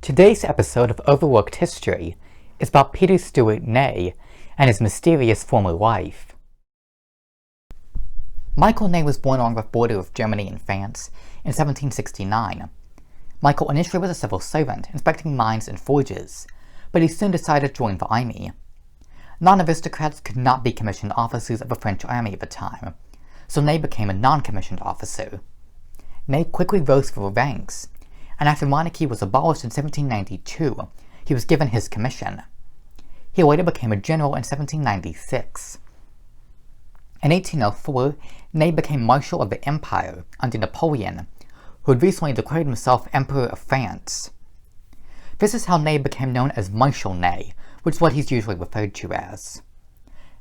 Today's episode of Overlooked History is about Peter Stewart Ney and his mysterious former life. Michael Ney was born along the border of Germany and France in 1769. Michael initially was a civil servant inspecting mines and forges, but he soon decided to join the army. Non-aristocrats could not be commissioned officers of the French army at the time, so Ney became a non-commissioned officer. Ney quickly rose through the ranks, and after monarchy was abolished in 1792, he was given his commission. He later became a general in 1796. In 1804, Ney became Marshal of the Empire under Napoleon, who had recently declared himself Emperor of France. This is how Ney became known as Marshal Ney, which is what he's usually referred to as.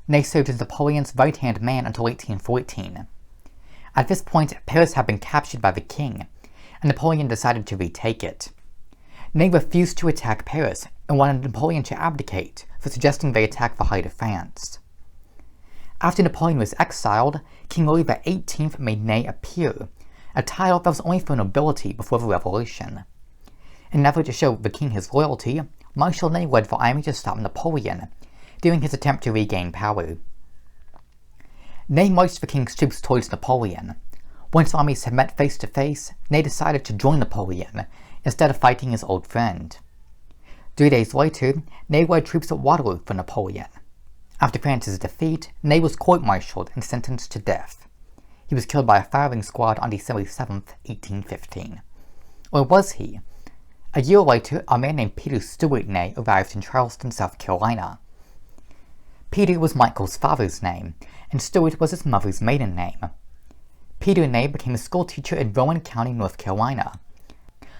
Ney served as Napoleon's right-hand man until 1814. At this point, Paris had been captured by the king, and Napoleon decided to retake it. Ney refused to attack Paris and wanted Napoleon to abdicate for suggesting they attack the heart of France. After Napoleon was exiled, King Louis XVIII made Ney a peer, a title that was only for nobility before the Revolution. In an effort to show the king his loyalty, Marshal Ney led the army to stop Napoleon during his attempt to regain power. Ney marched the king's troops towards Napoleon. Once armies had met face to face, Ney decided to join Napoleon instead of fighting his old friend. 3 days later, Ney led troops at Waterloo for Napoleon. After France's defeat, Ney was court-martialed and sentenced to death. He was killed by a firing squad on December 7, 1815. Or was he? A year later, a man named Peter Stewart Ney arrived in Charleston, South Carolina. Peter was Michael's father's name, and Stewart was his mother's maiden name. Peter Ney became a schoolteacher in Rowan County, North Carolina.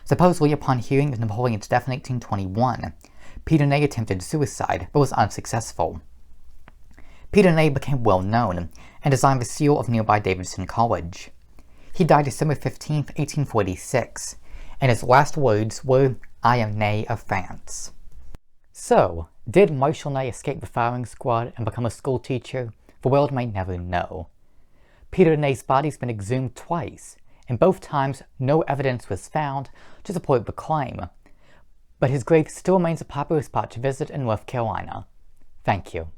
Supposedly upon hearing of Napoleon's death in 1821, Peter Ney attempted suicide but was unsuccessful. Peter Ney became well known and designed the seal of nearby Davidson College. He died December 15, 1846, and his last words were, "I am Ney of France." So, did Marshal Ney escape the firing squad and become a schoolteacher? The world may never know. Peter Ney's body's been exhumed twice, and both times no evidence was found to support the claim, but his grave still remains a popular spot to visit in North Carolina. Thank you.